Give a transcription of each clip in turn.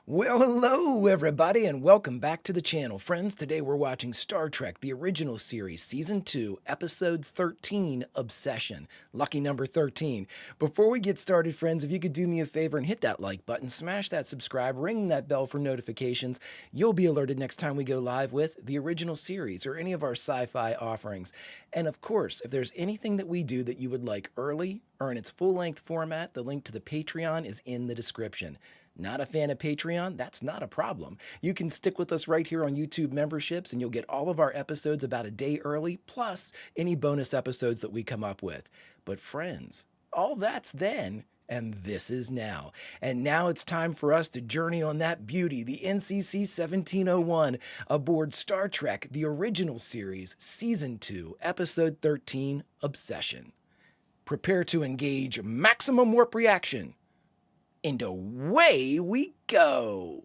Well, hello everybody, and welcome back to the channel. Friends, today we're watching Star Trek, the original series, Season 2, Episode 13, Obsession. Lucky number 13. Before we get started, friends, if you could do me a favor and hit that like button, smash that subscribe, ring that bell for notifications, you'll be alerted next time we go live with the original series or any of our sci-fi offerings. And of course, if there's anything that we do that you would like early or in its full-length format, the link to the Patreon is in the description. Not a fan of Patreon? That's not a problem. You can stick with us right here on YouTube memberships and you'll get all of our episodes about a day early, plus any bonus episodes that we come up with. But friends, all that's then, and this is now. And now it's time for us to journey on that beauty, the NCC 1701, aboard Star Trek, the original series, Season 2, Episode 13, Obsession. Prepare to engage maximum warp reaction. And away we go!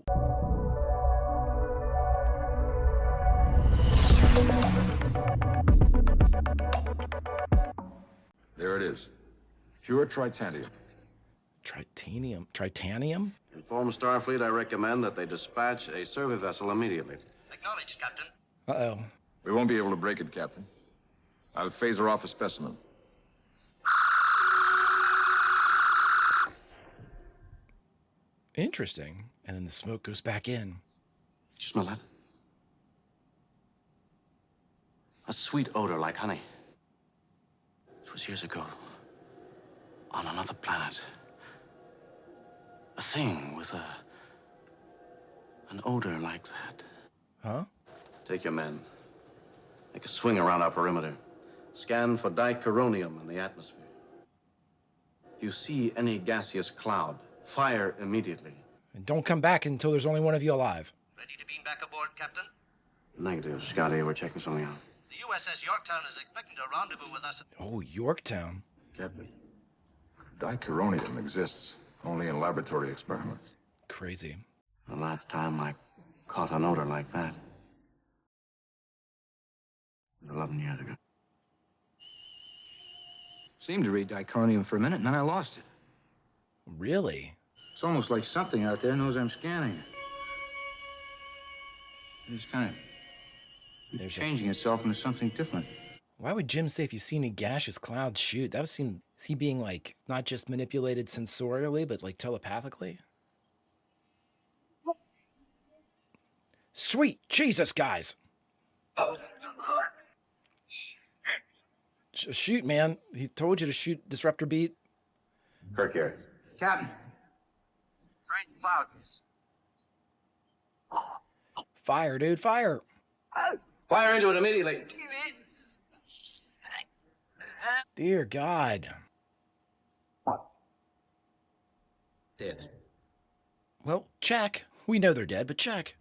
There it is. Pure tritanium. Tritanium? Inform Starfleet I recommend that they dispatch a survey vessel immediately. Acknowledged, Captain. Uh-oh. We won't be able to break it, Captain. I'll phaser off a specimen. Interesting. And then the smoke goes back in. You smell that? A sweet odor like honey. It was years ago. On another planet. A thing with an odor like that. Huh? Take your men. Make a swing around our perimeter. Scan for dichronium in the atmosphere. If you see any gaseous cloud, fire immediately. And don't come back until there's only one of you alive. Ready to beam back aboard, Captain? Negative, Scotty. We're checking something out. The USS Yorktown is expecting to rendezvous with us. Oh, Yorktown. Captain, dichronium exists only in laboratory experiments. Crazy. The last time I caught an odor like that. 11 years ago. Seemed to read dichronium for a minute, and then I lost it. Really? It's almost like something out there knows I'm scanning it. It's kind of changing itself into something different. Why would Jim say if you see any gaseous clouds, shoot? That would seem... Is he being, like, not just manipulated sensorially, but, like, telepathically? Sweet Jesus, guys! Shoot, man. He told you to shoot Disruptor Beat. Kirk here. Captain. Strange clouds. Fire, dude, fire! Fire into it immediately. Dear God. Dead. Well, check. We know they're dead, but check.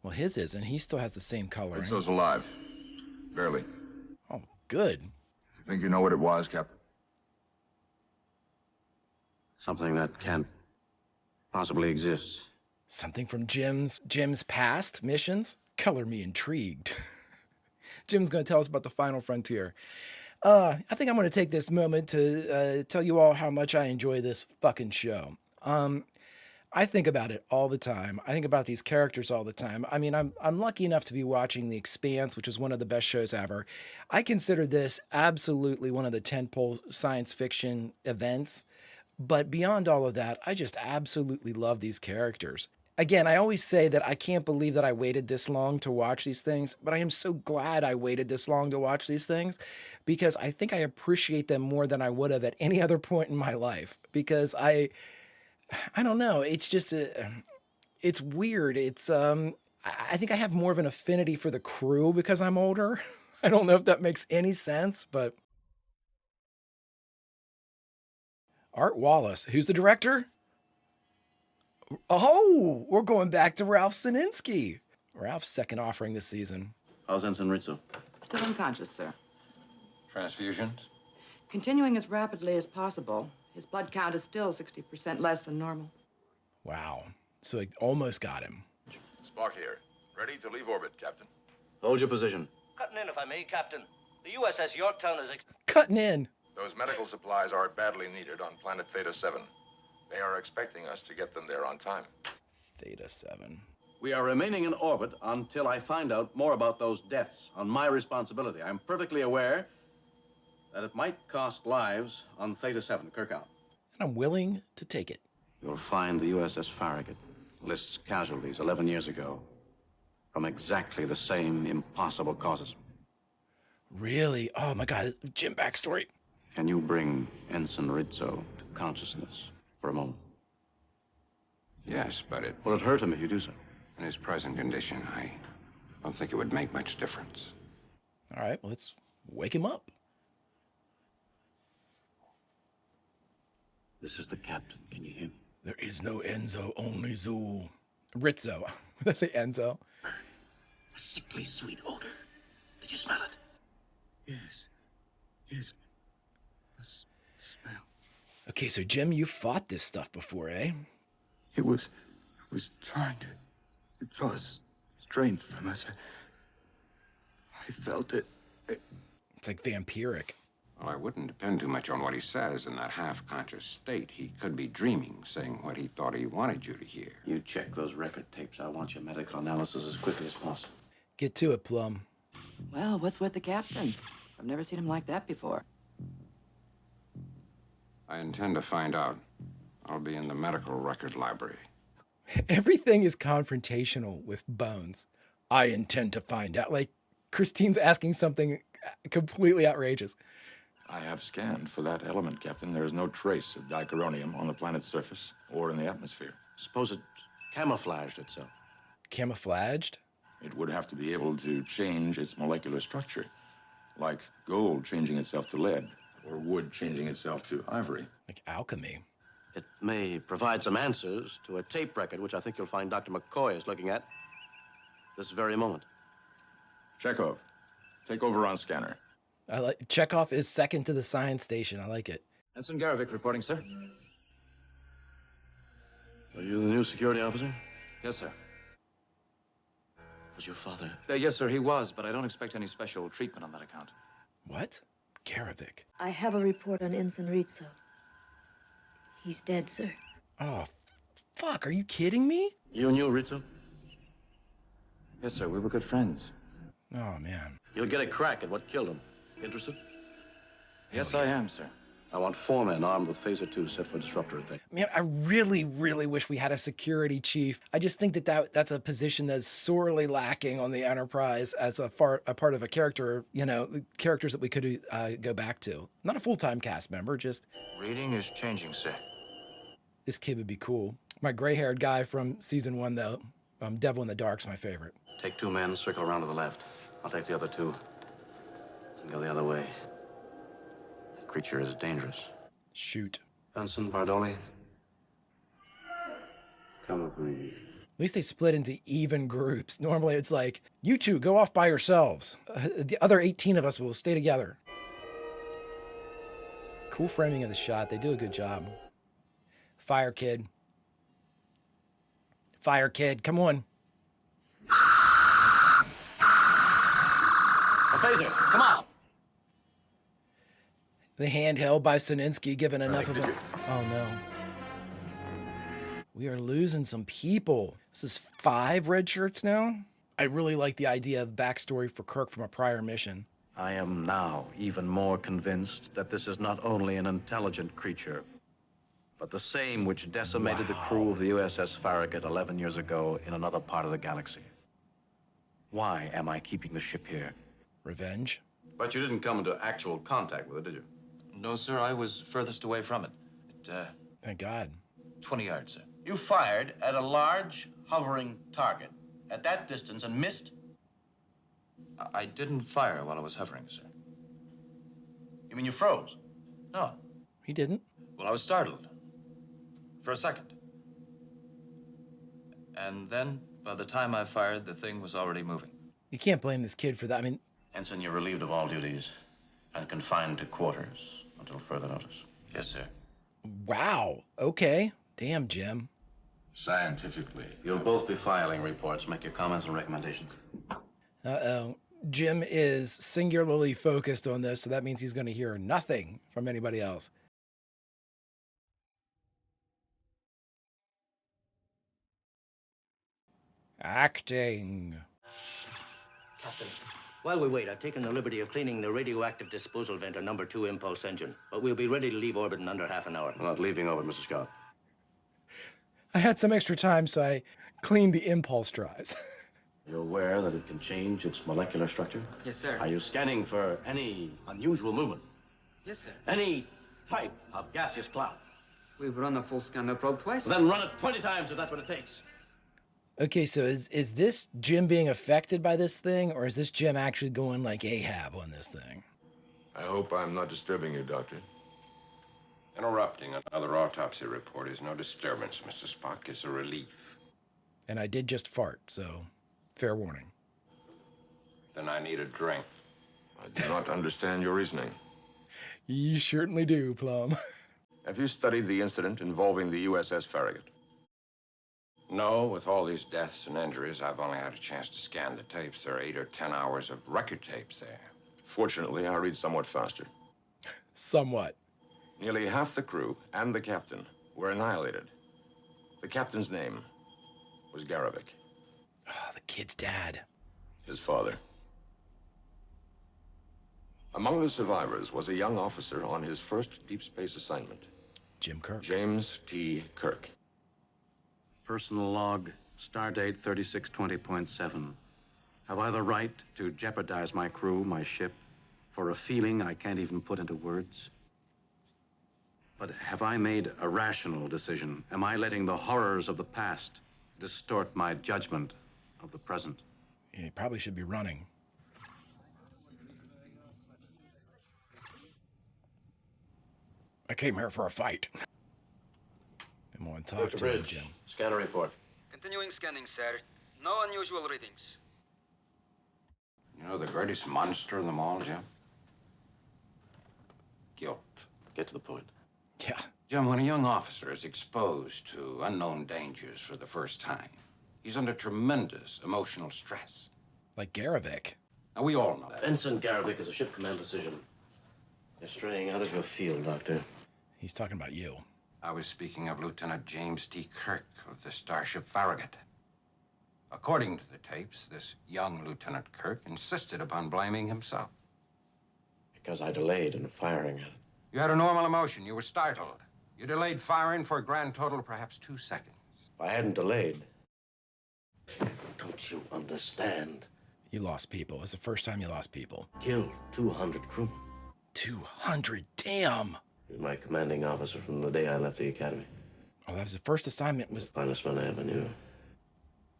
Well, his isn't. He still has the same coloring. Rizzo's alive. Barely. Oh, good. You think you know what it was, Captain? Something that can't possibly exist. Something from Jim's past missions? Color me intrigued. Jim's going to tell us about the final frontier. I think I'm going to take this moment to tell you all how much I enjoy this fucking show. I think about it all the time. I think about these characters all the time. I mean, I'm lucky enough to be watching The Expanse, which is one of the best shows ever. I consider this absolutely one of the tentpole science fiction events. But beyond all of that, I just absolutely love these characters. Again, I always say that I can't believe that I waited this long to watch these things, but I am so glad I waited this long to watch these things because I think I appreciate them more than I would have at any other point in my life because I don't know. It's just, it's weird. It's, I think I have more of an affinity for the crew because I'm older. I don't know if that makes any sense, but Art Wallace, who's the director? Oh, we're going back to Ralph Sininsky. Ralph's second offering this season. How's Ensign Rizzo? Still unconscious, sir. Transfusions? Continuing as rapidly as possible. His blood count is still 60% less than normal. Wow. So it almost got him. Spock here. Ready to leave orbit, Captain. Hold your position. Cutting in, if I may, Captain. The USS Yorktown is... Cutting in. Those medical supplies are badly needed on planet Theta 7. They are expecting us to get them there on time. Theta 7. We are remaining in orbit until I find out more about those deaths on my responsibility. I'm perfectly aware that it might cost lives on Theta 7. Kirk out. And I'm willing to take it. You'll find the USS Farragut lists casualties 11 years ago from exactly the same impossible causes. Really? Oh my God, Jim backstory. Can you bring Ensign Rizzo to consciousness for a moment? Yes, but Will it hurt him if you do so? in his present condition, I don't think it would make much difference. All right, well, let's wake him up. This is the captain. Can you hear me? There is no Enzo, only Zool. Rizzo. Did I say Enzo? A sickly sweet odor. Did you smell it? Yes. Yes. Smell. Okay, so Jim, you fought this stuff before, eh? It was trying to draw strength from us. I felt it. It's like vampiric. Well, I wouldn't depend too much on what he says in that half-conscious state. He could be dreaming, saying what he thought he wanted you to hear. You check those record tapes. I want your medical analysis as quickly as possible. Get to it, Plum. Well, what's with the captain? I've never seen him like that before. I intend to find out. I'll be in the medical record library. Everything is confrontational with Bones. I intend to find out. Like, Christine's asking something completely outrageous. I have scanned for that element, Captain. There is no trace of dichronium on the planet's surface or in the atmosphere. Suppose it camouflaged itself. Camouflaged? It would have to be able to change its molecular structure, like gold changing itself to lead or wood changing itself to ivory. Like alchemy. It may provide some answers to a tape record, which I think you'll find Dr. McCoy is looking at this very moment. Chekhov, take over on scanner. I like Chekhov is second to the science station. I like it. Ensign Garovic reporting, sir. Are you the new security officer? Yes, sir. Was your father? Yes, sir, he was, but I don't expect any special treatment on that account. What? Garovic. I have a report on Ensign Rizzo. He's dead, sir. Oh, fuck. Are you kidding me? You knew Rizzo? Yes, sir, we were good friends. Oh, man. You'll get a crack at what killed him. Interested? Yes, I am, sir. I want 4 men armed with Phaser 2 set for disruptor attack. Man, I really, really wish we had a security chief. I just think that's a position that's sorely lacking on the Enterprise as a part of a character, characters that we could go back to. Not a full-time cast member, just Reading is changing, sir. this kid would be cool. My gray-haired guy from season 1, though, Devil in the Dark's my favorite. Take 2 men, circle around to the left. I'll take the other 2 and go the other way. The creature is dangerous. Shoot. Benson, Bardoli. Come with me. At least they split into even groups. Normally it's like, you two go off by yourselves. The other 18 of us will stay together. Cool framing of the shot. They do a good job. Fire kid. Fire kid, come on. A Phaser, come on! The handheld by Sininsky given enough of it. Oh no. We are losing some people. This is 5 red shirts now? I really like the idea of backstory for Kirk from a prior mission. I am now even more convinced that this is not only an intelligent creature, but the same which decimated the crew of the USS Farragut 11 years ago in another part of the galaxy. Why am I keeping the ship here? Revenge? But you didn't come into actual contact with it, did you? No, sir, I was furthest away from it. Thank God. 20 yards, sir. You fired at a large, hovering target at that distance and missed? I didn't fire while I was hovering, sir. You mean you froze? No. He didn't. Well, I was startled. For a second. And then, by the time I fired, the thing was already moving. You can't blame this kid for that. I mean, Ensign, you're relieved of all duties and confined to quarters until further notice. Yes, sir. wow. Okay. Damn, Jim. Scientifically. You'll both be filing reports. Make your comments and recommendations. Uh-oh. Jim is singularly focused on this, so that means he's going to hear nothing from anybody else. Acting. Captain, while we wait, I've taken the liberty of cleaning the radioactive disposal vent on number 2 impulse engine. But we'll be ready to leave orbit in under half an hour. We're not leaving orbit, Mr. Scott. I had some extra time, so I cleaned the impulse drives. You're aware that it can change its molecular structure? Yes, sir. Are you scanning for any unusual movement? Yes, sir. Any type of gaseous cloud? We've run a full scanner probe twice. Then run it 20 times if that's what it takes. Okay, so is this Jim being affected by this thing, or is this Jim actually going like Ahab on this thing? I hope I'm not disturbing you, Doctor. Interrupting another autopsy report is no disturbance, Mr. Spock. It's a relief. And I did just fart, so fair warning. Then I need a drink. I do not understand your reasoning. You certainly do, Plum. Have you studied the incident involving the USS Farragut? No, with all these deaths and injuries, I've only had a chance to scan the tapes. There are 8 or 10 hours of record tapes there. Fortunately, I read somewhat faster. Somewhat. Nearly half the crew and the captain were annihilated. The captain's name was Garovic. Oh, the kid's dad. His father. Among the survivors was a young officer on his first deep space assignment. Jim Kirk. James T. Kirk. Personal log, stardate 3620.7. Have I the right to jeopardize my crew, my ship, for a feeling I can't even put into words? But have I made a rational decision? Am I letting the horrors of the past distort my judgment of the present? Yeah, he probably should be running. I came here for a fight. I'm going to talk to him, Jim. Scanner report. Continuing scanning, sir. No unusual readings. You know the greatest monster in them all, Jim? Guilt. Get to the point. Yeah. Jim, when a young officer is exposed to unknown dangers for the first time, he's under tremendous emotional stress. Like Garovic. Now, we all know that. Ensign Garovic is a ship command decision. You're straying out of your field, Doctor. He's talking about you. I was speaking of Lieutenant James T. Kirk of the starship Farragut. According to the tapes, this young Lieutenant Kirk insisted upon blaming himself. Because I delayed in firing at it. You had a normal emotion. You were startled. You delayed firing for a grand total of perhaps 2 seconds. If I hadn't delayed... Don't you understand? You lost people. It's the first time you lost people. Killed 200 crewmen. 200? Damn! He was my commanding officer from the day I left the academy. Oh, that was the first assignment. Was the finest man I ever knew.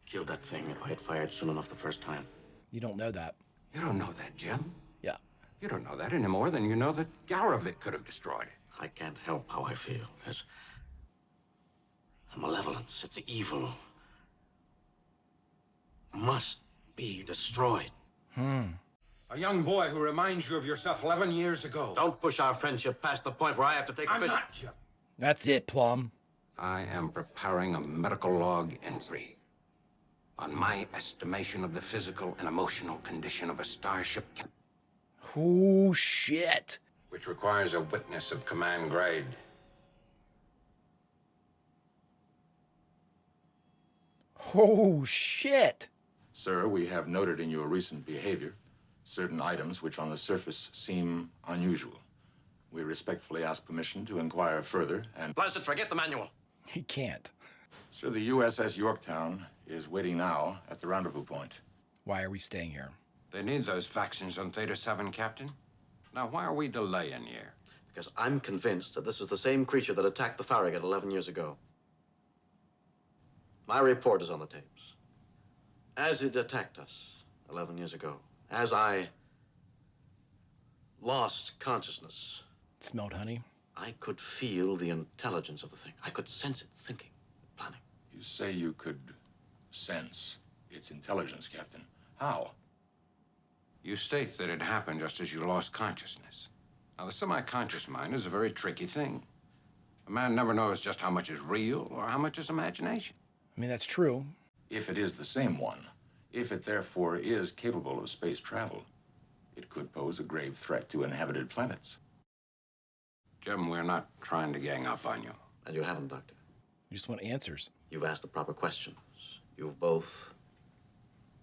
Killed that thing if I had fired soon enough the first time. You don't know that. You don't know that, Jim. Yeah. You don't know that any more than you know that Garovic could have destroyed it. I can't help how I feel. There's a malevolence. It's evil. Must be destroyed. A young boy who reminds you of yourself 11 years ago. Don't push our friendship past the point where I have to take a I'm not, Jim. That's it, Plum. I am preparing a medical log entry on my estimation of the physical and emotional condition of a starship captain. Oh, shit. Which requires a witness of command grade. Oh, shit. Sir, we have noted in your recent behavior certain items which on the surface seem unusual. We respectfully ask permission to inquire further and... Blessed, forget the manual. He can't. Sir, the USS Yorktown is waiting now at the rendezvous point. Why are we staying here? They need those vaccines on Theta 7, Captain. Now, why are we delaying here? Because I'm convinced that this is the same creature that attacked the Farragut 11 years ago. My report is on the tapes. As it attacked us 11 years ago, as I lost consciousness... Smelled honey? I could feel the intelligence of the thing. I could sense it thinking, planning. You say you could sense its intelligence, Captain. How? You state that it happened just as you lost consciousness. Now, the semi-conscious mind is a very tricky thing. A man never knows just how much is real or how much is imagination. I mean, that's true. If it is the same one, if it therefore is capable of space travel, it could pose a grave threat to inhabited planets. Jim, we're not trying to gang up on you. And you haven't, Doctor. You just want answers. You've asked the proper questions. You've both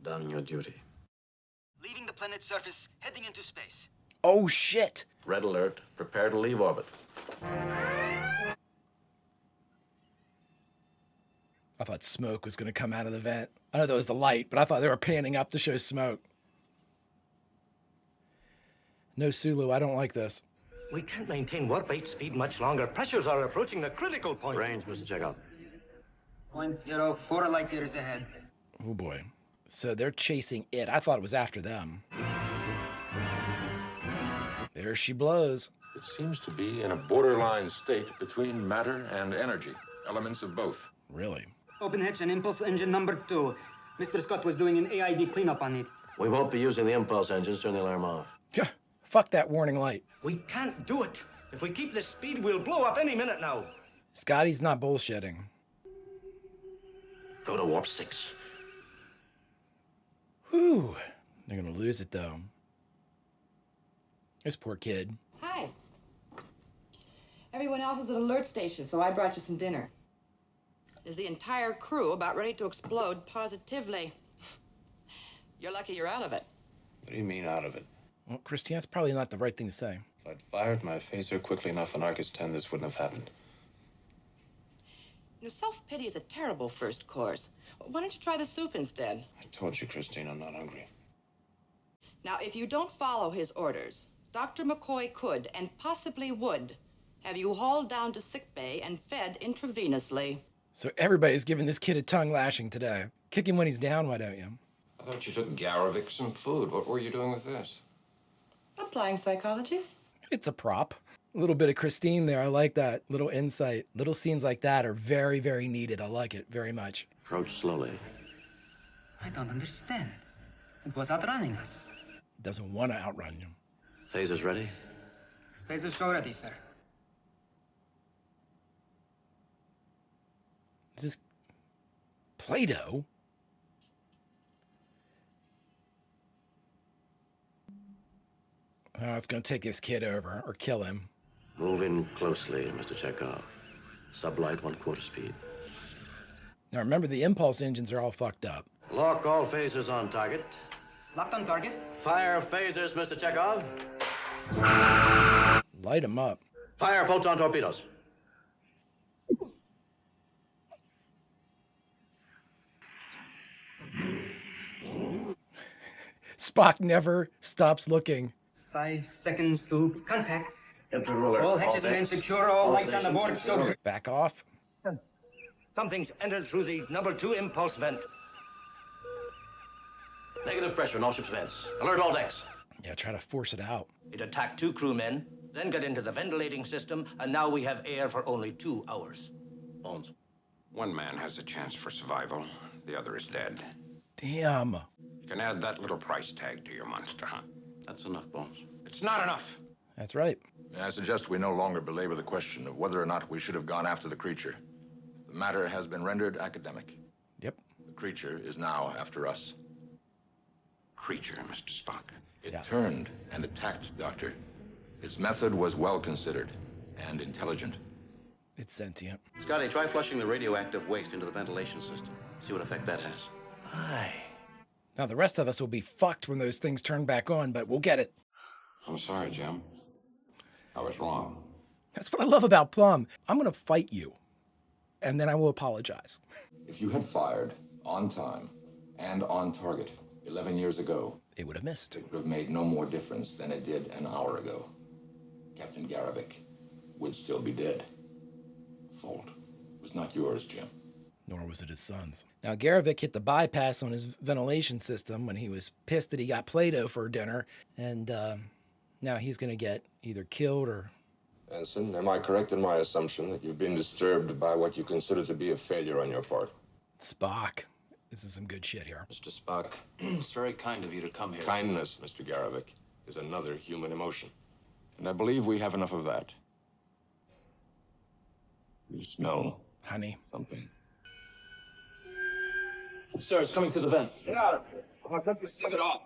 Done your duty. Leaving the planet's surface, heading into space. Oh, shit. Red alert. Prepare to leave orbit. I thought smoke was going to come out of the vent. I know that was the light, but I thought they were panning up to show smoke. No, Sulu, I don't like this. We can't maintain warp 8 speed much longer. Pressures are approaching the critical point. Range, Mr. Chekhov. 0.04 light years ahead. Oh, boy. So they're chasing it. I thought it was after them. There she blows. It seems to be in a borderline state between matter and energy, elements of both. Really? Open hatch and impulse engine number 2. Mr. Scott was doing an AID cleanup on it. We won't be using the impulse engines. Turn the alarm off. Fuck that warning light. We can't do it. If we keep this speed, we'll blow up any minute now. Scotty's not bullshitting. Go to warp 6. Whew. They're going to lose it, though. This poor kid. Hi. Everyone else is at alert station, so I brought you some dinner. Is the entire crew about ready to explode positively? You're lucky you're out of it. What do you mean out of it? Well, Christine, that's probably not the right thing to say. If I'd fired my phaser quickly enough on Arcus 10, this wouldn't have happened. You know, self-pity is a terrible first course. Why don't you try the soup instead? I told you, Christine, I'm not hungry. Now, if you don't follow his orders, Dr. McCoy could, and possibly would, have you hauled down to sickbay and fed intravenously. So everybody's giving this kid a tongue lashing today. Kick him when he's down, why don't you? I thought you took Garavik some food. What were you doing with this? Applying psychology. It's a prop. A little bit of Christine there. I like that. Little insight. Little scenes like that are very, very needed. I like it very much. Approach slowly. I don't understand. It was outrunning us. Doesn't want to outrun you. Phasers ready? Phaser show ready, sir. Is this Play-Doh? Oh, it's going to take this kid over or kill him. Move in closely, Mr. Chekhov. Sublight 1/4 speed. Now remember, the impulse engines are all fucked up. Lock all phasers on target. Locked on target. Fire phasers, Mr. Chekhov. Light them up. Fire photon torpedoes. Spock never stops looking. 5 seconds to contact. Interruler. All hatches remain secure. All lights on the board show. Back off. Something's entered through the number 2 impulse vent. Negative pressure in all ship's vents. Alert all decks. Yeah, try to force it out. It attacked 2 crewmen, then got into the ventilating system, and now we have air for only 2 hours. Bones. One man has a chance for survival. The other is dead. Damn. You can add that little price tag to your monster hunt. That's enough, Bones. It's not enough. That's right. May I suggest we no longer belabor the question of whether or not we should have gone after the creature. The matter has been rendered academic. Yep. The creature is now after us. Creature, Mr. Spock. It turned and attacked, Doctor. Its method was well considered and intelligent. It's sentient. Scotty, try flushing the radioactive waste into the ventilation system. See what effect that has. Aye. Now, the rest of us will be fucked when those things turn back on, but we'll get it. I'm sorry, Jim. I was wrong. That's what I love about Plum. I'm going to fight you, and then I will apologize. If you had fired on time and on target 11 years ago, it would have missed. It would have made no more difference than it did an hour ago. Captain Garavik would still be dead. The fault was not yours, Jim. Nor was it his son's. Now, Garavik hit the bypass on his ventilation system when he was pissed that he got Play-Doh for dinner, and now he's going to get either killed or... Ensign, am I correct in my assumption that you've been disturbed by what you consider to be a failure on your part? Spock. This is some good shit here. Mr. Spock, it's very kind of you to come here. Kindness, Mr. Garavik, is another human emotion. And I believe we have enough of that. You just know. Honey. Something. Sir, it's coming to the vent. Get out of here. I'll cut this thing off.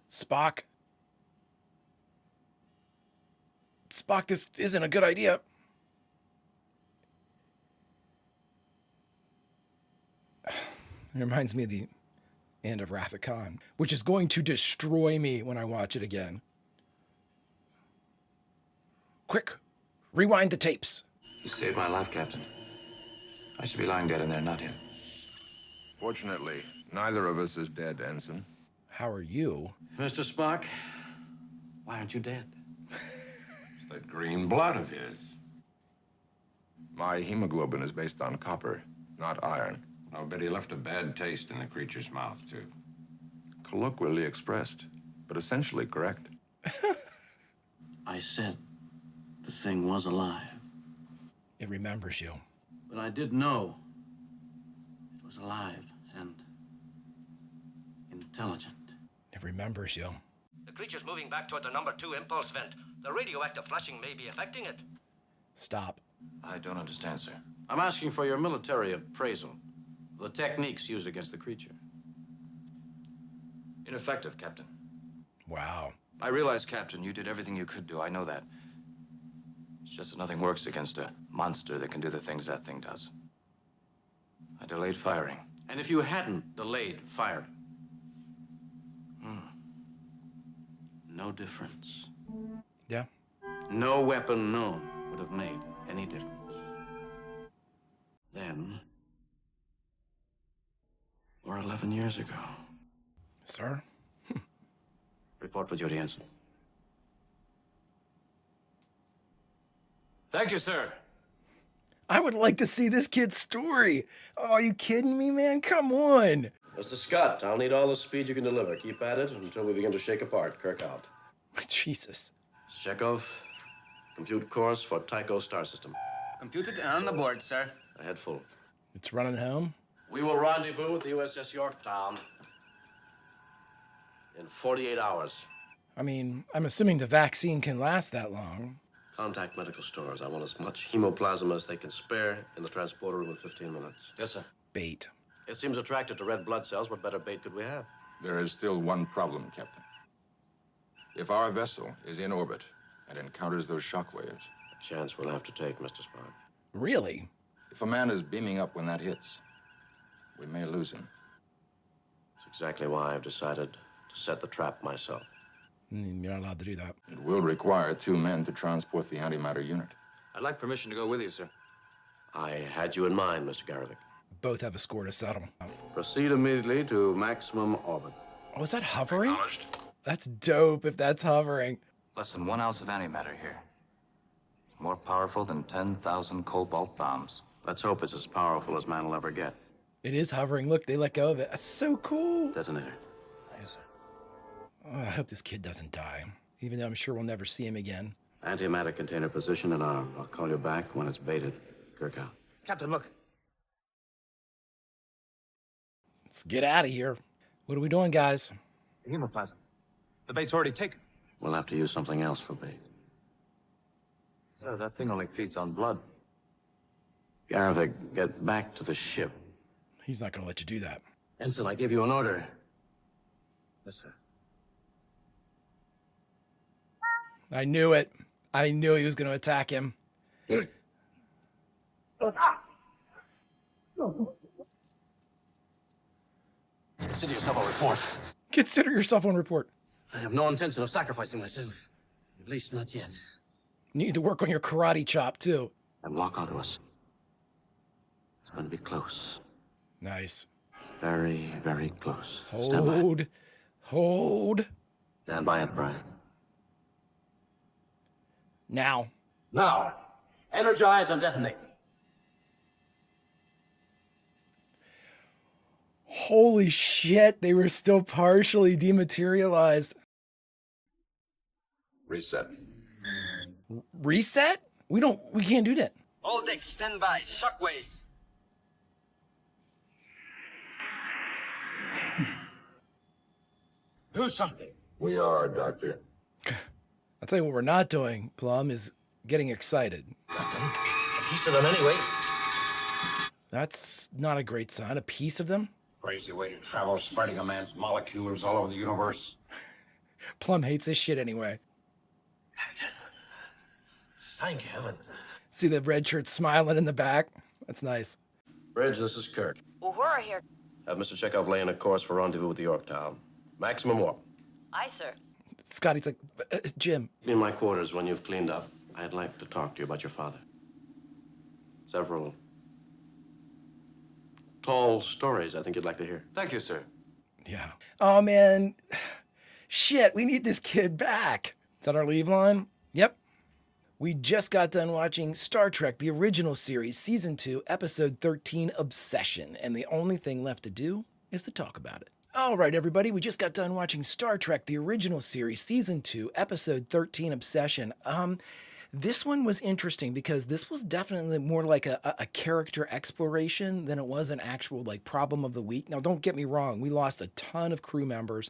Spock. Spock, this isn't a good idea. It reminds me of the and of Wrath of Khan, which is going to destroy me when I watch it again. Quick, rewind the tapes. You saved my life, Captain. I should be lying dead in there, not him. Fortunately, neither of us is dead, Ensign. How are you? Mr. Spock, why aren't you dead? It's that green blood of his. My hemoglobin is based on copper, not iron. I'll bet he left a bad taste in the creature's mouth, too. Colloquially expressed, but essentially correct. I said the thing was alive. It remembers you. But I did know it was alive and intelligent. It remembers you. The creature's moving back toward the number 2 impulse vent. The radioactive flushing may be affecting it. Stop. I don't understand, sir. I'm asking for your military appraisal of the techniques used against the creature. Ineffective, Captain. Wow. I realize, Captain, you did everything you could do. I know that. It's just that nothing works against a monster that can do the things that thing does. I delayed firing. And if you hadn't delayed firing, no difference. Yeah. No weapon known would have made any difference. Then, or 11 years ago. Sir? Report for duty, Ensign. Thank you, sir. I would like to see this kid's story. Oh, are you kidding me, man? Come on. Mr. Scott, I'll need all the speed you can deliver. Keep at it until we begin to shake apart. Kirk out. Jesus. Chekhov, compute course for Tycho star system. Computed and on the board, sir. Ahead full. It's running home. We will rendezvous with the USS Yorktown in 48 hours. I mean, I'm assuming the vaccine can last that long. Contact medical stores. I want as much hemoplasma as they can spare in the transporter room in 15 minutes. Yes, sir. Bait. It seems attracted to red blood cells. What better bait could we have? There is still one problem, Captain. If our vessel is in orbit and encounters those shockwaves... A chance we'll have to take, Mr. Spock. Really? If a man is beaming up when that hits, we may lose him. That's exactly why I've decided to set the trap myself. You're not allowed to do that. It will require 2 men to transport the antimatter unit. I'd like permission to go with you, sir. I had you in mind, Mr. Garovic. Both have a score to settle. Proceed immediately to maximum orbit. Oh, is that hovering? That's dope if that's hovering. Less than 1 ounce of antimatter here. More powerful than 10,000 cobalt bombs. Let's hope it's as powerful as man will ever get. It is hovering. Look, they let go of it. That's so cool. Detonator. Yes, sir. Oh, I hope this kid doesn't die, even though I'm sure we'll never see him again. Antimatter container position and arm. I'll call you back when it's baited. Kirk out. Captain, look. Let's get out of here. What are we doing, guys? Hemoplasm. The bait's already taken. We'll have to use something else for bait. Sir, that thing only feeds on blood. Garovic, get back to the ship. He's not going to let you do that. Ensign, I give you an order. Yes, sir. I knew it. I knew he was going to attack him. Consider yourself on report. Consider yourself on report. I have no intention of sacrificing myself. At least not yet. You need to work on your karate chop, too. And lock onto us. It's going to be close. Nice. Very, very close. Hold. Hold. Stand by, Enterprise. Now. Now. Energize and detonate. Holy shit, they were still partially dematerialized. Reset. Reset? We can't do that. All decks, stand by. Shockwaves. Do something. We are, Doctor. I'll tell you what we're not doing, Plum, is getting excited. Captain, a piece of them anyway. That's not a great sign. A piece of them? Crazy way to travel, spreading a man's molecules all over the universe. Plum hates this shit anyway. Captain, thank heaven. See the red shirt smiling in the back? That's nice. Bridge, this is Kirk. Uhura here. Have Mr. Chekhov lay in a course for rendezvous with the Yorktown. Maximum warp. Aye, sir. Scotty's like, Jim. In my quarters, when you've cleaned up, I'd like to talk to you about your father. Several tall stories I think you'd like to hear. Thank you, sir. Yeah. Oh, man. Shit, we need this kid back. Is that our leave line? Yep. We just got done watching Star Trek, the original series, Season 2, Episode 13, Obsession. And the only thing left to do is to talk about it. All right, everybody, we just got done watching Star Trek, the original series, Season 2, Episode 13, Obsession. This one was interesting because this was definitely more like a character exploration than it was an actual like problem of the week. Now, don't get me wrong, we lost a ton of crew members,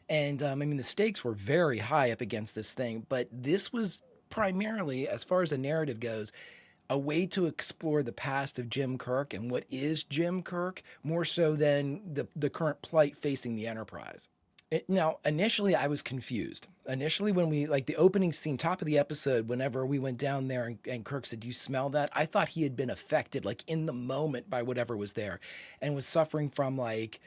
and I mean the stakes were very high up against this thing. But this was primarily, as far as the narrative goes, a way to explore the past of Jim Kirk and what is Jim Kirk, more so than the current plight facing the Enterprise. Now, initially, I was confused. Initially, when we, like the opening scene, top of the episode, whenever we went down there and Kirk said, "Do you smell that?" I thought he had been affected, like in the moment, by whatever was there and was suffering from like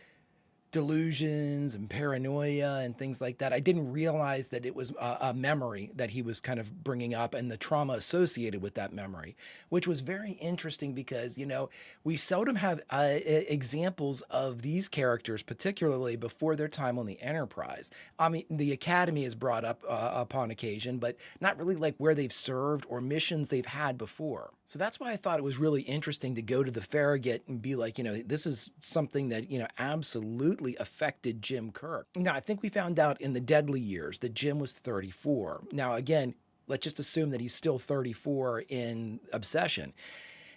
delusions and paranoia and things like that. I didn't realize that it was a memory that he was kind of bringing up and the trauma associated with that memory, which was very interesting because, you know, we seldom have examples of these characters, particularly before their time on the Enterprise. I mean, the Academy is brought up upon occasion, but not really like where they've served or missions they've had before. So that's why I thought it was really interesting to go to the Farragut and be like, you know, this is something that, you know, absolutely affected Jim Kirk. Now, I think we found out in the Deadly Years that Jim was 34. Now, again, let's just assume that he's still 34 in Obsession.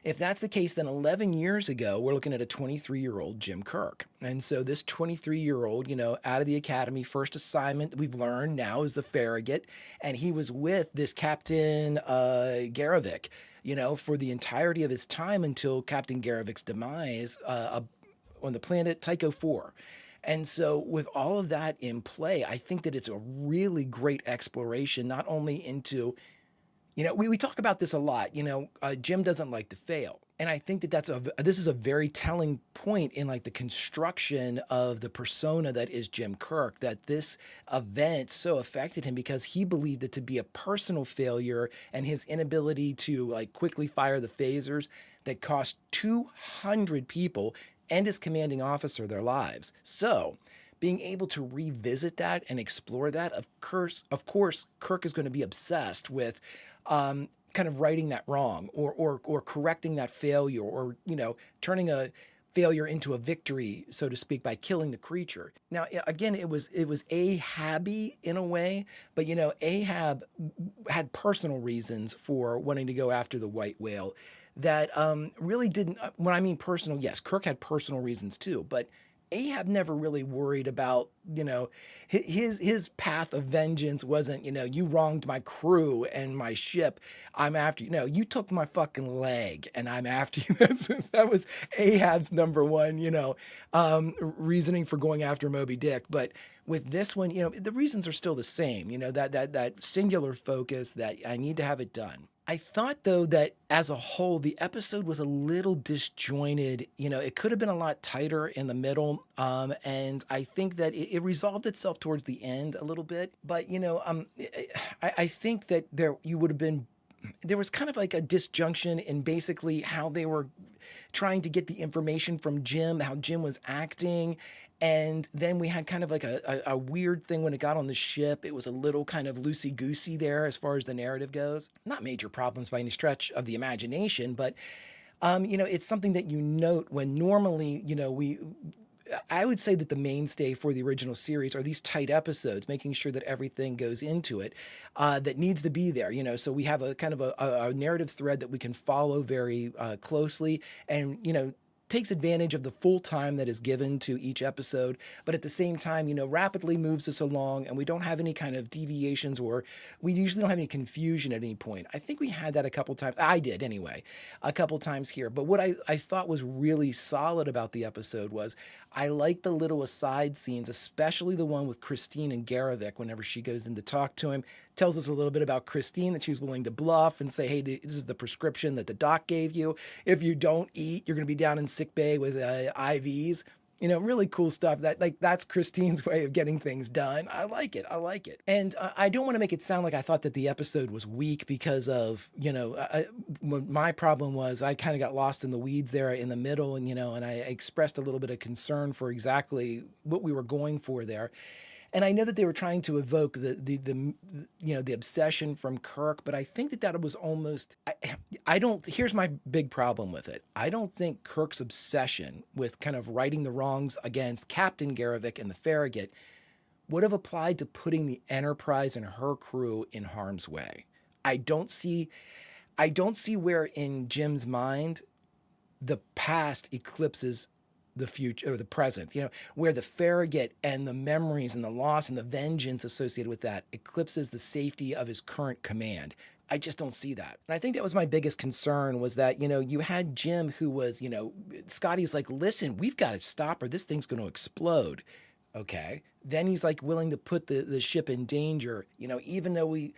If that's the case, then 11 years ago, we're looking at a 23-year-old Jim Kirk. And so this 23-year-old, you know, out of the Academy, first assignment we've learned now is the Farragut. And he was with this Captain Garavik, you know, for the entirety of his time until Captain Garavik's demise on the planet Tycho 4. And so with all of that in play, I think that it's a really great exploration, not only into, you know, we talk about this a lot, you know, Jim doesn't like to fail. And I think that this is a very telling point in like the construction of the persona that is Jim Kirk, that this event so affected him because he believed it to be a personal failure and his inability to like quickly fire the phasers that cost 200 people and his commanding officer their lives. So being able to revisit that and explore that, of course, Kirk is going to be obsessed with kind of righting that wrong or correcting that failure or, you know, turning a failure into a victory, so to speak, by killing the creature. Now, again, it was Ahab-y in a way, but, you know, Ahab had personal reasons for wanting to go after the white whale that really didn't, when I mean personal, yes, Kirk had personal reasons too, but Ahab never really worried about, you know, his path of vengeance wasn't, you know, you wronged my crew and my ship, I'm after you. No, you took my fucking leg and I'm after you. That was Ahab's number one, you know, reasoning for going after Moby Dick. But with this one, you know, the reasons are still the same, you know, that singular focus that I need to have it done. I thought, though, that as a whole, the episode was a little disjointed. You know, it could have been a lot tighter in the middle. And I think that it resolved itself towards the end a little bit. But, you know, I think that there was kind of like a disjunction in basically how they were trying to get the information from Jim, how Jim was acting. And then we had kind of like a weird thing when it got on the ship. It was a little kind of loosey-goosey there as far as the narrative goes. Not major problems by any stretch of the imagination, but, you know, it's something that you note when normally, you know, I would say that the mainstay for the original series are these tight episodes, making sure that everything goes into it that needs to be there, you know, so we have a kind of a narrative thread that we can follow very closely and, you know, takes advantage of the full time that is given to each episode, but at the same time, you know, rapidly moves us along and we don't have any kind of deviations or we usually don't have any confusion at any point. I think we had that a couple times. I did anyway, a couple times here. But what I thought was really solid about the episode was I like the little aside scenes, especially the one with Christine and Garavik whenever she goes in to talk to him. Tells us a little bit about Christine, that she was willing to bluff and say, hey, this is the prescription that the doc gave you. If you don't eat, you're going to be down in sick bay with IVs. You know, really cool stuff. That's Christine's way of getting things done. I like it. I like it. And I don't want to make it sound like I thought that the episode was weak because of, my problem was I kind of got lost in the weeds there in the middle, and I expressed a little bit of concern for exactly what we were going for there. And I know that they were trying to evoke the obsession from Kirk, but I think that was almost, here's my big problem with it. I don't think Kirk's obsession with kind of righting the wrongs against Captain Garrovick and the Farragut would have applied to putting the Enterprise and her crew in harm's way. I don't see where in Jim's mind the past eclipses the future or the present, where the Farragut and the memories and the loss and the vengeance associated with that eclipses the safety of his current command. I just don't see that. And I think that was my biggest concern was that, you had Jim who was, Scotty was like, listen, we've got to stop or this thing's going to explode. Okay. Then he's like willing to put the ship in danger, even though he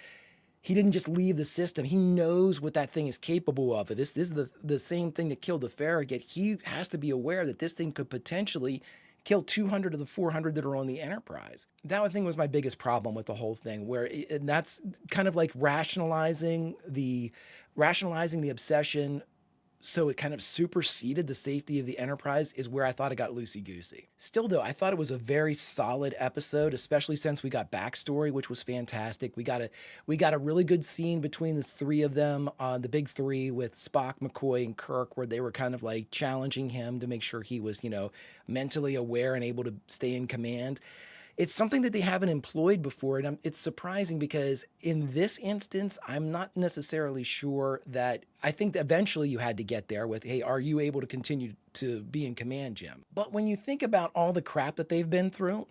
didn't just leave the system. He knows what that thing is capable of. This is the same thing that killed the Farragut. He has to be aware that this thing could potentially kill 200 of the 400 that are on the Enterprise. That, I think, was my biggest problem with the whole thing, and that's kind of like rationalizing the obsession so it kind of superseded the safety of the Enterprise is where I thought it got loosey-goosey. Still, though, I thought it was a very solid episode, especially since we got backstory, which was fantastic. We got a really good scene between the three of them, the big three with Spock, McCoy, and Kirk, where they were kind of like challenging him to make sure he was, mentally aware and able to stay in command. It's something that they haven't employed before, and it's surprising because in this instance, I'm not necessarily sure that I think that eventually you had to get there with, hey, are you able to continue to be in command, Jim? But when you think about all the crap that they've been through,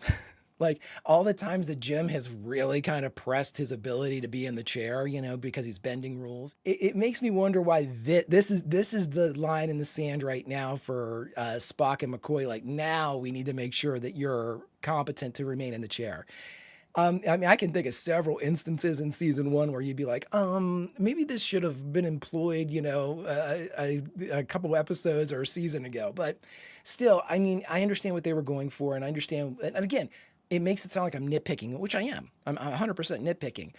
like all the times that Jim has really kind of pressed his ability to be in the chair, because he's bending rules, it makes me wonder why this is the line in the sand right now for Spock and McCoy. Like, now we need to make sure that you're competent to remain in the chair. I can think of several instances in season 1 where you'd be like, maybe this should have been employed, a couple episodes or a season ago. But still, I understand what they were going for, and I understand, and again, it makes it sound like I'm nitpicking, which I am. I'm 100% nitpicking.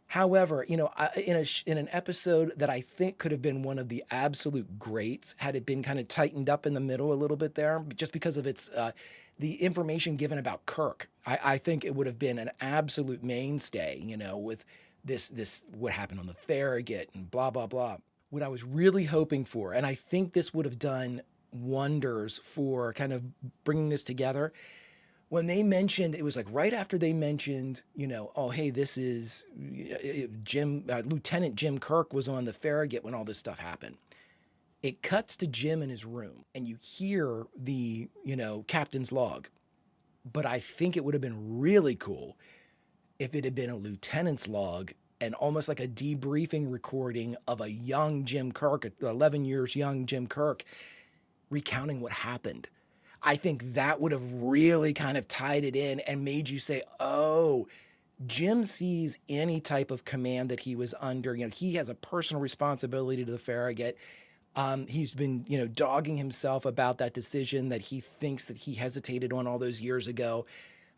However, in an episode that I think could have been one of the absolute greats, had it been kind of tightened up in the middle a little bit there, just because of its the information given about Kirk, I think it would have been an absolute mainstay. With this what happened on the Farragut and blah blah blah. What I was really hoping for, and I think this would have done wonders for kind of bringing this together. When they mentioned, it was like right after they mentioned, oh, hey, this is Lieutenant Jim Kirk was on the Farragut when all this stuff happened. It cuts to Jim in his room and you hear the, captain's log. But I think it would have been really cool if it had been a lieutenant's log and almost like a debriefing recording of a young Jim Kirk, 11 years young Jim Kirk, recounting what happened. I think that would have really kind of tied it in and made you say, oh, Jim sees any type of command that he was under. He has a personal responsibility to the Farragut. He's been, dogging himself about that decision that he thinks that he hesitated on all those years ago.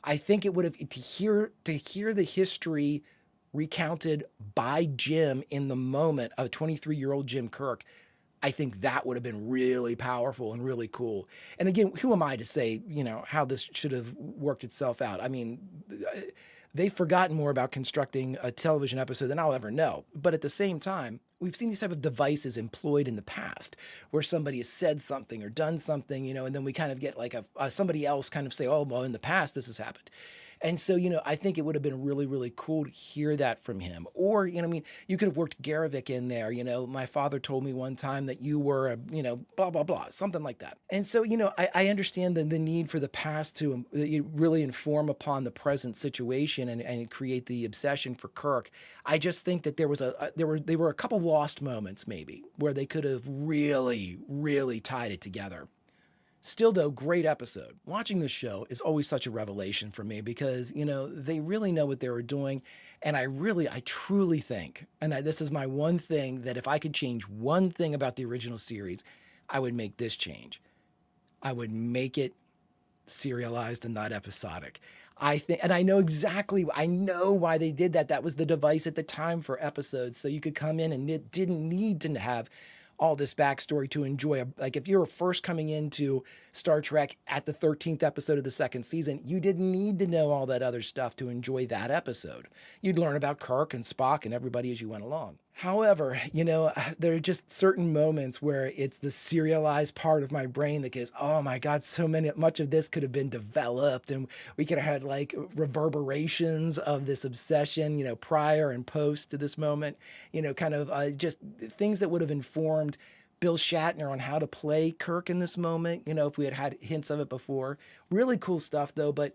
I think it would have, to hear the history recounted by Jim in the moment of 23-year-old Jim Kirk, I think that would have been really powerful and really cool. And again, who am I to say, how this should have worked itself out? I mean, they've forgotten more about constructing a television episode than I'll ever know. But at the same time, we've seen these type of devices employed in the past where somebody has said something or done something, and then we kind of get like somebody else kind of say, oh, well, in the past, this has happened. And so, I think it would have been really, really cool to hear that from him. Or, you could have worked Garrovick in there. My father told me one time that you were a, blah, blah, blah, something like that. And so, I understand the need for the past to really inform upon the present situation and create the obsession for Kirk. I just think that there were a couple lost moments maybe where they could have really, really tied it together. Still, though, great episode. Watching this show is always such a revelation for me because, they really know what they were doing. And I truly think, and this is my one thing, that if I could change one thing about the original series, I would make this change. I would make it serialized and not episodic. I think, and I know why they did that. That was the device at the time for episodes. So you could come in and it didn't need to have all this backstory to enjoy. Like if you were first coming into Star Trek at the 13th episode of the second season, you didn't need to know all that other stuff to enjoy that episode. You'd learn about Kirk and Spock and everybody as you went along. However, there are just certain moments where it's the serialized part of my brain that goes, oh my God, much of this could have been developed and we could have had like reverberations of this obsession, prior and post to this moment, just things that would have informed Bill Shatner on how to play Kirk in this moment, if we had had hints of it before. Really cool stuff though. But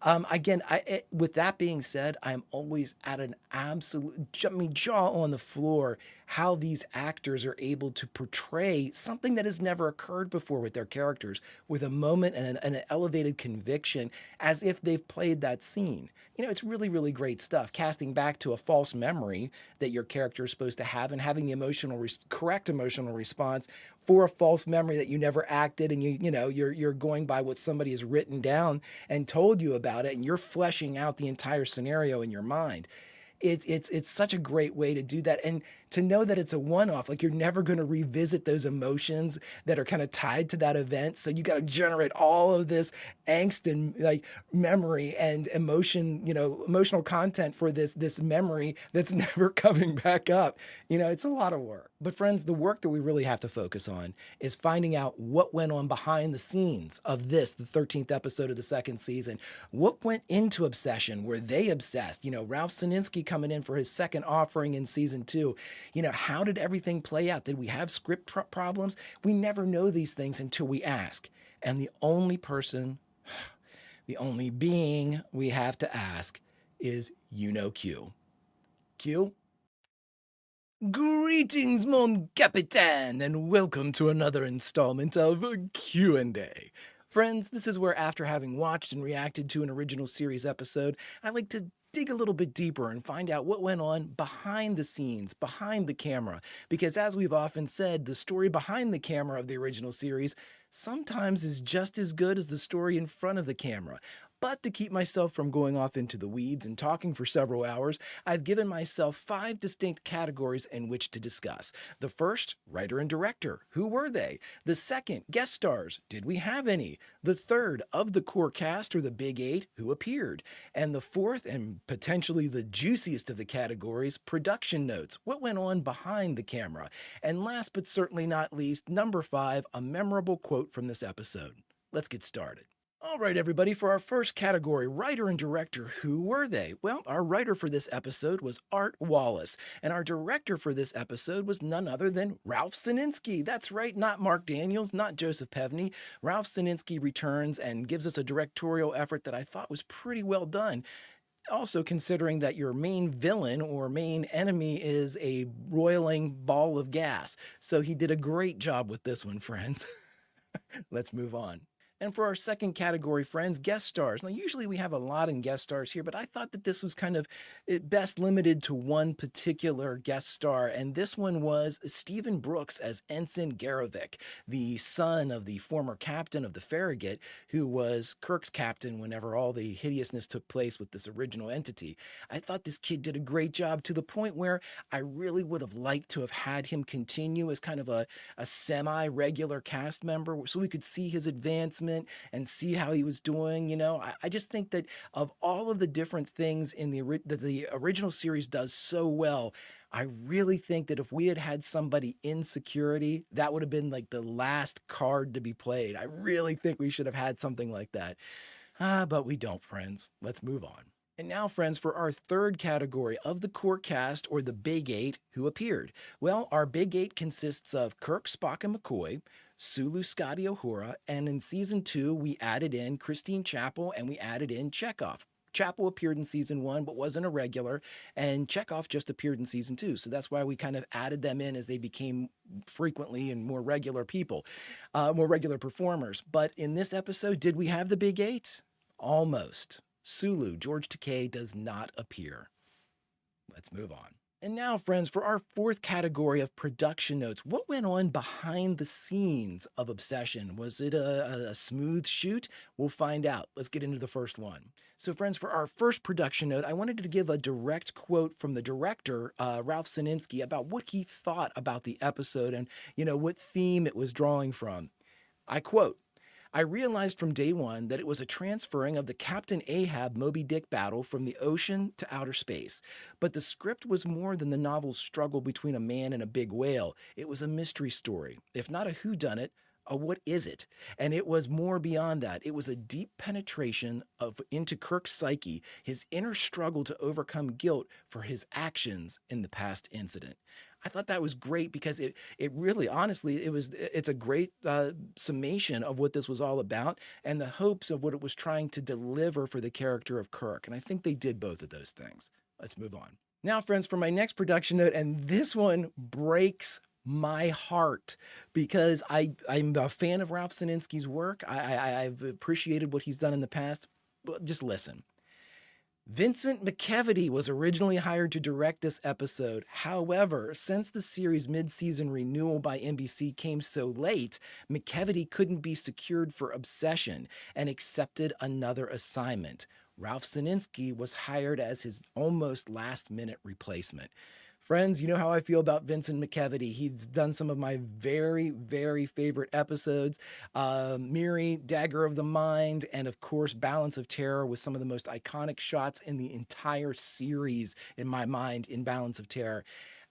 again, with that being said, I'm always at an absolute jaw on the floor how these actors are able to portray something that has never occurred before with their characters with a moment and an elevated conviction as if they've played that scene. It's really, really great stuff. Casting back to a false memory that your character is supposed to have and having the correct emotional response for a false memory that you never acted, and you're going by what somebody has written down and told you about it, and you're fleshing out the entire scenario in your mind. It's such a great way to do that, and to know that it's a one-off, like you're never going to revisit those emotions that are kind of tied to that event. So you got to generate all of this angst and like memory and emotional content for this memory that's never coming back up. It's a lot of work. But friends, the work that we really have to focus on is finding out what went on behind the scenes of the 13th episode of the second season. What went into Obsession? Were they obsessed? Ralph Sininsky coming in for his second offering in season 2. How did everything play out? Did we have script problems? We never know these things until we ask. And the only being we have to ask is Q. Q? Greetings, mon capitaine, and welcome to another installment of Q&A. Friends, this is where after having watched and reacted to an original series episode, I like to dig a little bit deeper and find out what went on behind the scenes, behind the camera. Because as we've often said, the story behind the camera of the original series sometimes is just as good as the story in front of the camera. But to keep myself from going off into the weeds and talking for several hours, I've given myself 5 distinct categories in which to discuss. The first, writer and director. Who were they? The second, guest stars. Did we have any? The third, of the core cast or the Big 8, who appeared? And the fourth, and potentially the juiciest of the categories, production notes. What went on behind the camera? And last but certainly not least, number 5, a memorable quote from this episode. Let's get started. All right, everybody, for our first category, writer and director, who were they? Well, our writer for this episode was Art Wallace, and our director for this episode was none other than Ralph Sininsky. That's right, not Mark Daniels, not Joseph Pevney. Ralph Sininsky returns and gives us a directorial effort that I thought was pretty well done. Also, considering that your main villain or main enemy is a roiling ball of gas. So he did a great job with this one, friends. Let's move on. And for our second category, friends, guest stars. Now, usually we have a lot in guest stars here, but I thought that this was kind of best limited to one particular guest star, and this one was Stephen Brooks as Ensign Garovic, the son of the former captain of the Farragut, who was Kirk's captain whenever all the hideousness took place with this original entity. I thought this kid did a great job to the point where I really would have liked to have had him continue as kind of a semi-regular cast member so we could see his advancement and see how he was doing. I just think that of all of the different things in that the original series does so well, I really think that if we had had somebody in security, that would have been like the last card to be played. I really think we should have had something like that. But we don't, friends. Let's move on. And now, friends, for our third category of the core cast, or the Big 8, who appeared. Well, our Big 8 consists of Kirk, Spock, and McCoy, Sulu, Scotty, Uhura, and in Season 2, we added in Christine Chapel, and we added in Chekhov. Chapel appeared in Season 1, but wasn't a regular, and Chekhov just appeared in Season 2, so that's why we kind of added them in as they became frequently and more regular people, more regular performers. But in this episode, did we have the Big 8? Almost. Sulu, George Takei, does not appear. Let's move on. And now, friends, for our fourth category of production notes, what went on behind the scenes of Obsession? Was it a smooth shoot? We'll find out. Let's get into the first one. So, friends, for our first production note, I wanted to give a direct quote from the director, Ralph Sininsky, about what he thought about the episode and, what theme it was drawing from. I quote, I realized from day one that it was a transferring of the Captain Ahab Moby Dick battle from the ocean to outer space. But the script was more than the novel's struggle between a man and a big whale. It was a mystery story. If not a whodunit, a what is it? And it was more beyond that. It was a deep penetration into Kirk's psyche, his inner struggle to overcome guilt for his actions in the past incident. I thought that was great because it really, honestly, it's a great summation of what this was all about and the hopes of what it was trying to deliver for the character of Kirk. And I think they did both of those things. Let's move on. Now, friends, for my next production note, and this one breaks my heart because I'm a fan of Ralph Sininsky's work. I've appreciated what he's done in the past, but just listen. Vincent McKevity was originally hired to direct this episode. However, since the series' mid-season renewal by NBC came so late, McKevity couldn't be secured for Obsession and accepted another assignment. Ralph Sininsky was hired as his almost last-minute replacement. Friends, you know how I feel about Vincent McKevity. He's done some of my very, very favorite episodes. Miri, Dagger of the Mind, and of course, Balance of Terror with some of the most iconic shots in the entire series, in my mind, in Balance of Terror.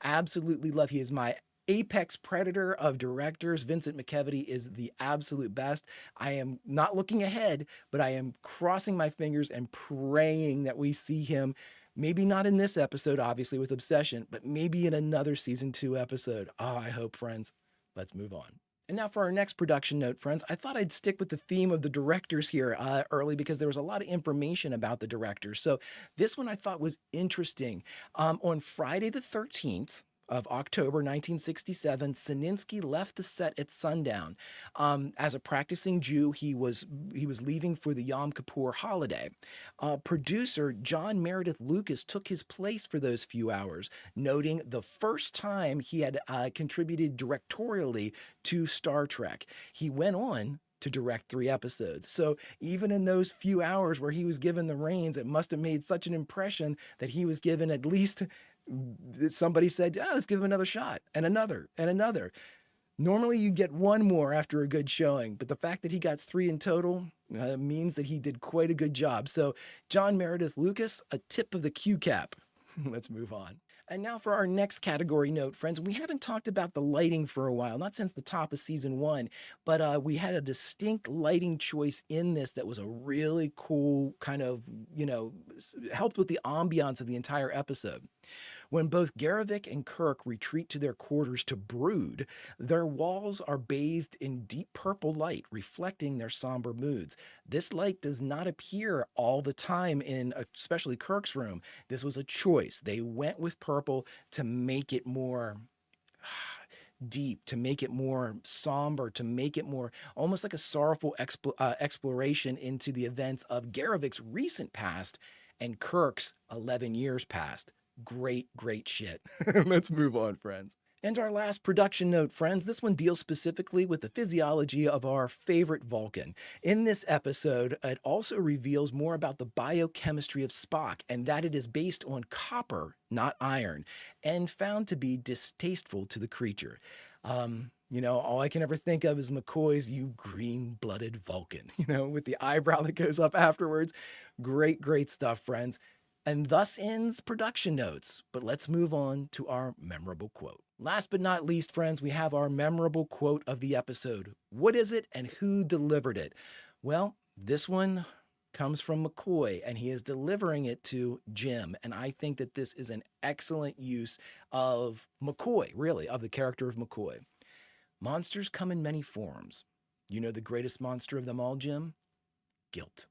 Absolutely love. He is my apex predator of directors. Vincent McKevity is the absolute best. I am not looking ahead, but I am crossing my fingers and praying that we see him. Maybe not in this episode, obviously, with Obsession, but maybe in another season 2 episode. Oh, I hope, friends. Let's move on. And now for our next production note, friends. I thought I'd stick with the theme of the directors here early because there was a lot of information about the directors. So this one I thought was interesting. On Friday the 13th, of October 1967, Sininsky left the set at sundown. As a practicing Jew, he was leaving for the Yom Kippur holiday. Producer John Meredith Lucas took his place for those few hours, noting the first time he had contributed directorially to Star Trek. He went on to direct 3 episodes. So even in those few hours where he was given the reins, it must have made such an impression that he was given at least, somebody said, let's give him another shot, and another, and another. Normally you get one more after a good showing, but the fact that he got 3 in total means that he did quite a good job. So John Meredith Lucas, a tip of the Q cap. Let's move on. And now for our next category note, friends. We haven't talked about the lighting for a while, not since the top of season 1, but we had a distinct lighting choice in this that was a really cool kind of, helped with the ambiance of the entire episode. When both Garrovick and Kirk retreat to their quarters to brood, their walls are bathed in deep purple light, reflecting their somber moods. This light does not appear all the time in especially Kirk's room. This was a choice. They went with purple to make it more deep, to make it more somber, to make it more almost like a sorrowful exploration into the events of Garrovick's recent past and Kirk's 11 years past. Great, great shit. Let's move on, friends. And our last production note, friends, this one deals specifically with the physiology of our favorite Vulcan. In this episode, it also reveals more about the biochemistry of Spock and that it is based on copper, not iron, and found to be distasteful to the creature. All I can ever think of is McCoy's "You green-blooded Vulcan," with the eyebrow that goes up afterwards. Great, great stuff, friends. And thus ends production notes. But let's move on to our memorable quote. Last but not least, friends, we have our memorable quote of the episode. What is it and who delivered it? Well, this one comes from McCoy, and he is delivering it to Jim. And I think that this is an excellent use of McCoy, really, of the character of McCoy. Monsters come in many forms. You know the greatest monster of them all, Jim? Guilt.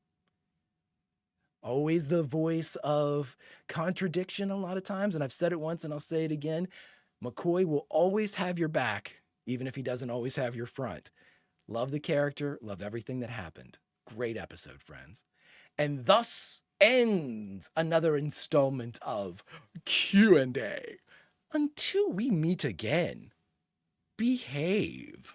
Always the voice of contradiction a lot of times, and I've said it once and I'll say it again. McCoy will always have your back, even if he doesn't always have your front. Love the character, love everything that happened. Great episode, friends. And thus ends another installment of Q&A. until we meet again, behave.